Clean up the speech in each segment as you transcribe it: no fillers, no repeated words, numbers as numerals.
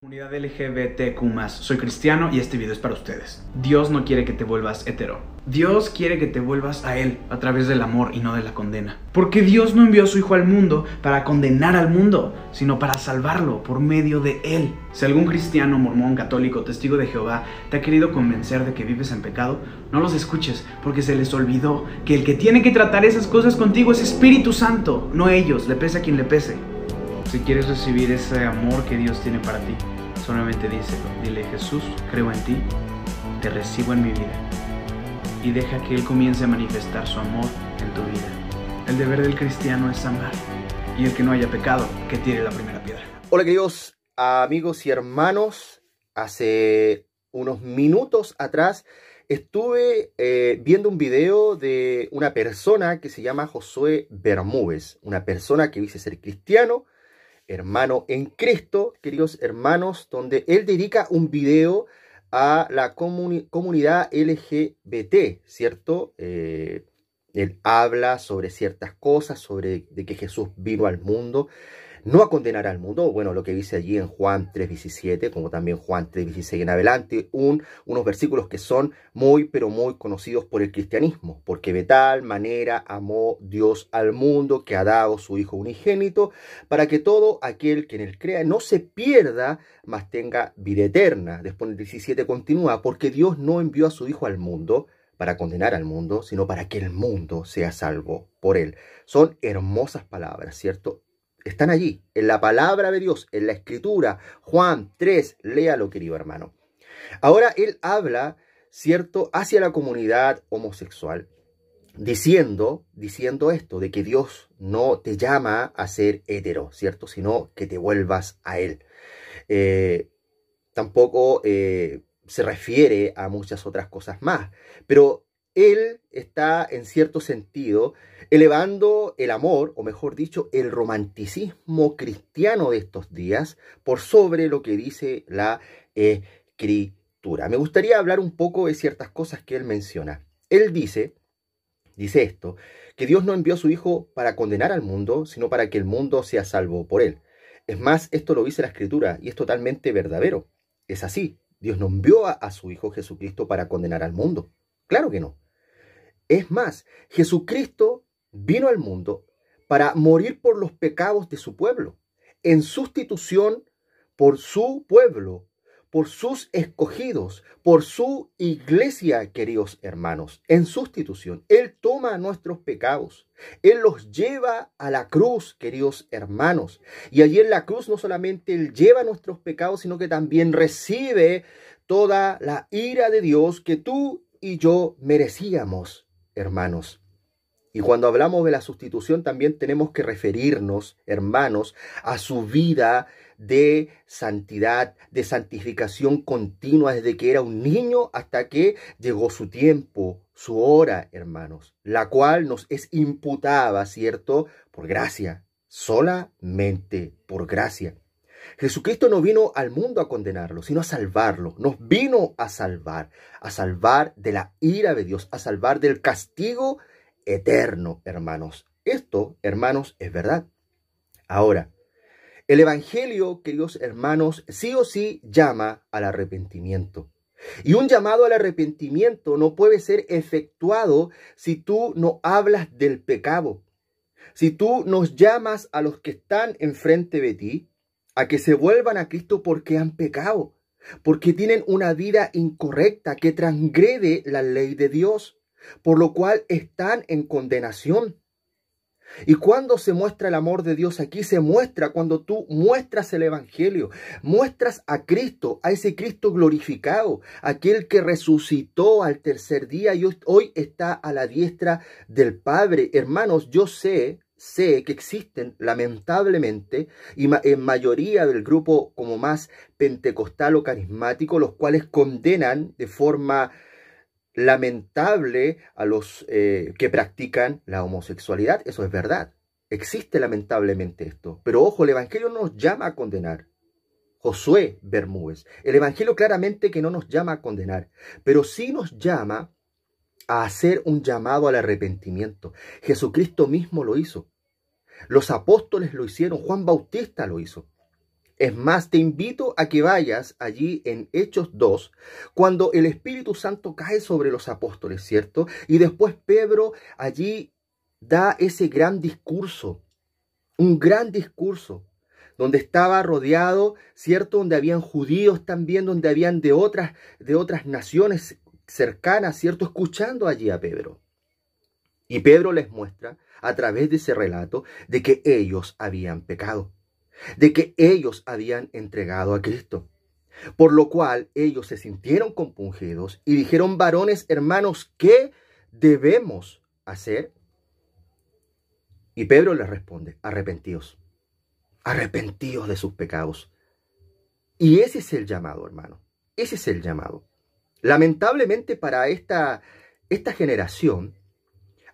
Comunidad LGBTQ+, soy cristiano y este video es para ustedes. Dios no quiere que te vuelvas hetero. Dios quiere que te vuelvas a Él a través del amor y no de la condena. Porque Dios no envió a su Hijo al mundo para condenar al mundo, sino para salvarlo por medio de Él. Si algún cristiano, mormón, católico, testigo de Jehová te ha querido convencer de que vives en pecado, no los escuches, porque se les olvidó que el que tiene que tratar esas cosas contigo es Espíritu Santo, no ellos, le pese a quien le pese. Si quieres recibir ese amor que Dios tiene para ti, solamente díselo. Dile: Jesús, creo en ti, te recibo en mi vida. Y deja que Él comience a manifestar su amor en tu vida. El deber del cristiano es amar. Y el que no haya pecado, que tire la primera piedra. Hola queridos amigos y hermanos. Hace unos minutos atrás estuve viendo un video de una persona que se llama Josué Bermúdez. Una persona que dice ser cristiano, hermano en Cristo, queridos hermanos, donde él dedica un video a la comunidad LGBT, ¿cierto? Él habla sobre ciertas cosas, de que Jesús vino al mundo, no a condenar al mundo, bueno, lo que dice allí en Juan 3:17, como también Juan 3:16 en adelante, unos versículos que son muy, pero muy conocidos por el cristianismo, porque de tal manera amó Dios al mundo que ha dado su Hijo unigénito, para que todo aquel que en él crea no se pierda, mas tenga vida eterna. Después el 17 continúa: porque Dios no envió a su Hijo al mundo para condenar al mundo, sino para que el mundo sea salvo por él. Son hermosas palabras, ¿cierto? Están allí, en la palabra de Dios, en la Escritura. Juan 3, léalo, querido hermano. Ahora él habla, ¿cierto?, hacia la comunidad homosexual, diciendo esto, de que Dios no te llama a ser hetero, ¿cierto?, sino que te vuelvas a Él. Tampoco se refiere a muchas otras cosas más, pero él está, en cierto sentido, elevando el amor, o mejor dicho, el romanticismo cristiano de estos días por sobre lo que dice la Escritura. Me gustaría hablar un poco de ciertas cosas que él menciona. Él dice esto, que Dios no envió a su Hijo para condenar al mundo, sino para que el mundo sea salvo por él. Es más, esto lo dice la Escritura y es totalmente verdadero. Es así. Dios no envió a su Hijo Jesucristo para condenar al mundo. Claro que no. Es más, Jesucristo vino al mundo para morir por los pecados de su pueblo, en sustitución por su pueblo, por sus escogidos, por su iglesia, queridos hermanos. En sustitución, Él toma nuestros pecados, Él los lleva a la cruz, queridos hermanos. Y allí en la cruz no solamente Él lleva nuestros pecados, sino que también recibe toda la ira de Dios que tú y yo merecíamos, hermanos. Y cuando hablamos de la sustitución también tenemos que referirnos, hermanos, a su vida de santidad, de santificación continua desde que era un niño hasta que llegó su tiempo, su hora, hermanos, la cual nos es imputada, ¿cierto?, por gracia, solamente por gracia. Jesucristo no vino al mundo a condenarlo, sino a salvarlo. Nos vino a salvar de la ira de Dios, a salvar del castigo eterno, hermanos. Esto, hermanos, es verdad. Ahora, el Evangelio, queridos hermanos, sí o sí llama al arrepentimiento. Y un llamado al arrepentimiento no puede ser efectuado si tú no hablas del pecado. Si tú nos llamas a los que están enfrente de ti a que se vuelvan a Cristo porque han pecado, porque tienen una vida incorrecta que transgrede la ley de Dios, por lo cual están en condenación. ¿Y cuando se muestra el amor de Dios aquí? Se muestra cuando tú muestras el Evangelio, muestras a Cristo, a ese Cristo glorificado, aquel que resucitó al tercer día y hoy está a la diestra del Padre. Hermanos, yo sé que existen, lamentablemente, y en mayoría del grupo como más pentecostal o carismático, los cuales condenan de forma lamentable a los que practican la homosexualidad. Eso es verdad. Existe lamentablemente esto. Pero ojo, el Evangelio no nos llama a condenar. Josué Bermúdez. El Evangelio claramente que no nos llama a condenar, pero sí nos llama a hacer un llamado al arrepentimiento. Jesucristo mismo lo hizo. Los apóstoles lo hicieron. Juan Bautista lo hizo. Es más, te invito a que vayas allí en Hechos 2, cuando el Espíritu Santo cae sobre los apóstoles, ¿cierto? Y después Pedro allí da ese gran discurso, un gran discurso, donde estaba rodeado, ¿cierto? Donde habían judíos también, donde habían de otras naciones cercanas, ¿cierto? Escuchando allí a Pedro. Y Pedro les muestra, a través de ese relato, de que ellos habían pecado, de que ellos habían entregado a Cristo. Por lo cual ellos se sintieron compungidos y dijeron: varones, hermanos, ¿qué debemos hacer? Y Pedro les responde: arrepentíos, arrepentíos de sus pecados. Y ese es el llamado, hermano, ese es el llamado. Lamentablemente para esta generación,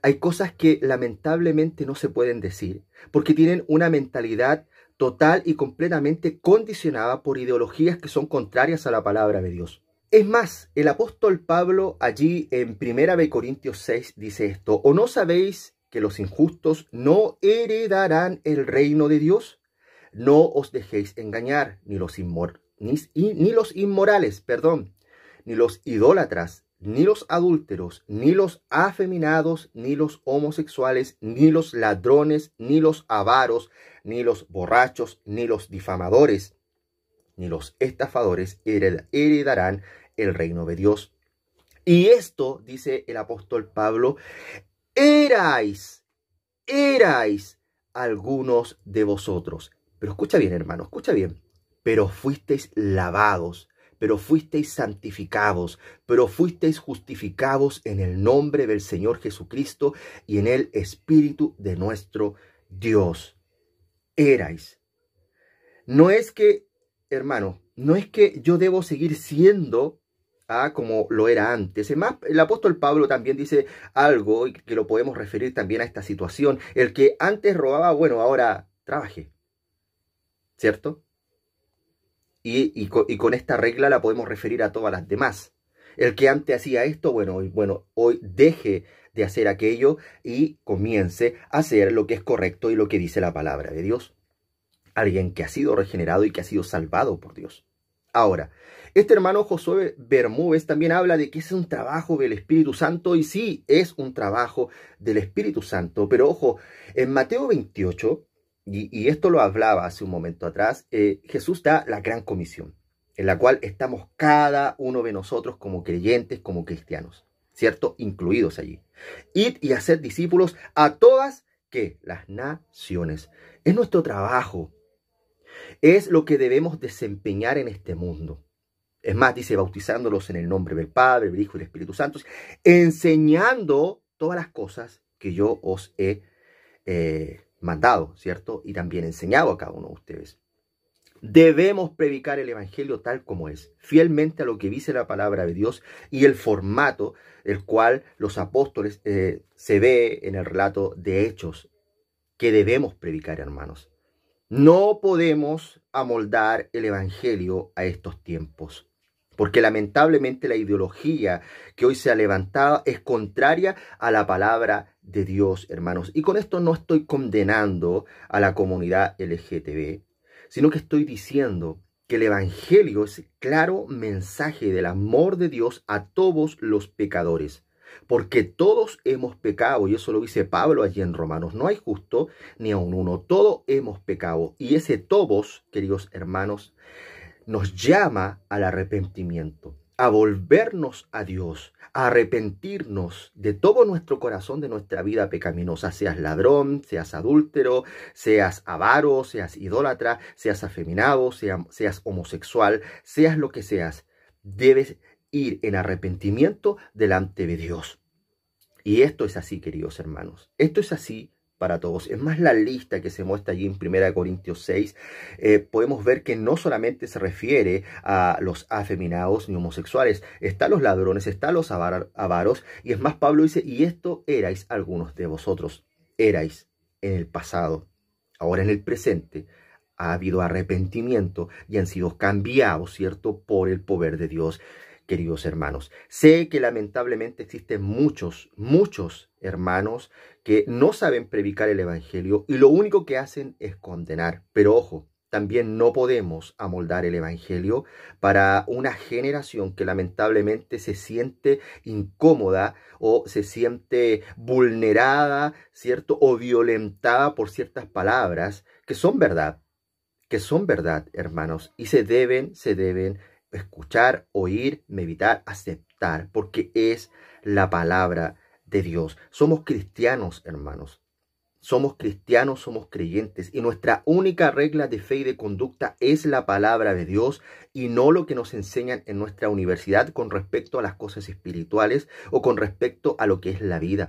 hay cosas que lamentablemente no se pueden decir, porque tienen una mentalidad total y completamente condicionada por ideologías que son contrarias a la palabra de Dios. Es más, el apóstol Pablo allí en 1 Corintios 6 dice esto: ¿o no sabéis que los injustos no heredarán el reino de Dios? No os dejéis engañar, ni los inmorales, ni los idólatras, ni los adúlteros, ni los afeminados, ni los homosexuales, ni los ladrones, ni los avaros, ni los borrachos, ni los difamadores, ni los estafadores heredarán el reino de Dios. Y esto, dice el apóstol Pablo, erais algunos de vosotros. Pero escucha bien, hermano, escucha bien. Pero fuisteis lavados, pero fuisteis santificados, pero fuisteis justificados en el nombre del Señor Jesucristo y en el Espíritu de nuestro Dios. Erais. No es que, hermano, no es que yo debo seguir siendo como lo era antes. Además, el apóstol Pablo también dice algo que lo podemos referir también a esta situación. El que antes robaba, bueno, ahora trabaje, ¿cierto? Y con esta regla la podemos referir a todas las demás. El que antes hacía esto, hoy deje de hacer aquello y comience a hacer lo que es correcto y lo que dice la palabra de Dios. Alguien que ha sido regenerado y que ha sido salvado por Dios. Ahora, este hermano Josué Bermúdez también habla de que es un trabajo del Espíritu Santo, y sí, es un trabajo del Espíritu Santo. Pero ojo, en Mateo 28... Y esto lo hablaba hace un momento atrás, Jesús da la gran comisión, en la cual estamos cada uno de nosotros como creyentes, como cristianos, ¿cierto? Incluidos allí. Id y haced discípulos a todas, ¿qué? Las naciones. Es nuestro trabajo. Es lo que debemos desempeñar en este mundo. Es más, dice, bautizándolos en el nombre del Padre, del Hijo y del Espíritu Santo, enseñando todas las cosas que yo os he mandado, ¿cierto? Y también enseñado a cada uno de ustedes. Debemos predicar el evangelio tal como es, fielmente a lo que dice la palabra de Dios y el formato el cual los apóstoles se ve en el relato de Hechos, que debemos predicar, hermanos. No podemos amoldar el evangelio a estos tiempos, porque lamentablemente la ideología que hoy se ha levantado es contraria a la palabra de Dios, hermanos. Y con esto no estoy condenando a la comunidad LGTB, sino que estoy diciendo que el evangelio es claro mensaje del amor de Dios a todos los pecadores. Porque todos hemos pecado, y eso lo dice Pablo allí en Romanos. No hay justo ni aun uno, todos hemos pecado. Y ese todos, queridos hermanos, nos llama al arrepentimiento, a volvernos a Dios, a arrepentirnos de todo nuestro corazón, de nuestra vida pecaminosa. Seas ladrón, seas adúltero, seas avaro, seas idólatra, seas afeminado, seas homosexual, seas lo que seas, debes ir en arrepentimiento delante de Dios. Y esto es así, queridos hermanos. Esto es así para todos. Es más, la lista que se muestra allí en 1 Corintios 6, podemos ver que no solamente se refiere a los afeminados ni homosexuales, están los ladrones, están los avaros, y es más, Pablo dice, y esto erais algunos de vosotros, erais en el pasado, ahora en el presente, ha habido arrepentimiento y han sido cambiados, ¿cierto?, por el poder de Dios. Queridos hermanos, sé que lamentablemente existen muchos hermanos que no saben predicar el evangelio y lo único que hacen es condenar. Pero ojo, también no podemos amoldar el Evangelio para una generación que lamentablemente se siente incómoda o se siente vulnerada, ¿cierto? O violentada por ciertas palabras que son verdad, hermanos, y se deben escuchar, oír, meditar, aceptar, porque es la palabra de Dios. Somos cristianos, hermanos. Somos cristianos, somos creyentes y nuestra única regla de fe y de conducta es la palabra de Dios y no lo que nos enseñan en nuestra universidad con respecto a las cosas espirituales o con respecto a lo que es la vida.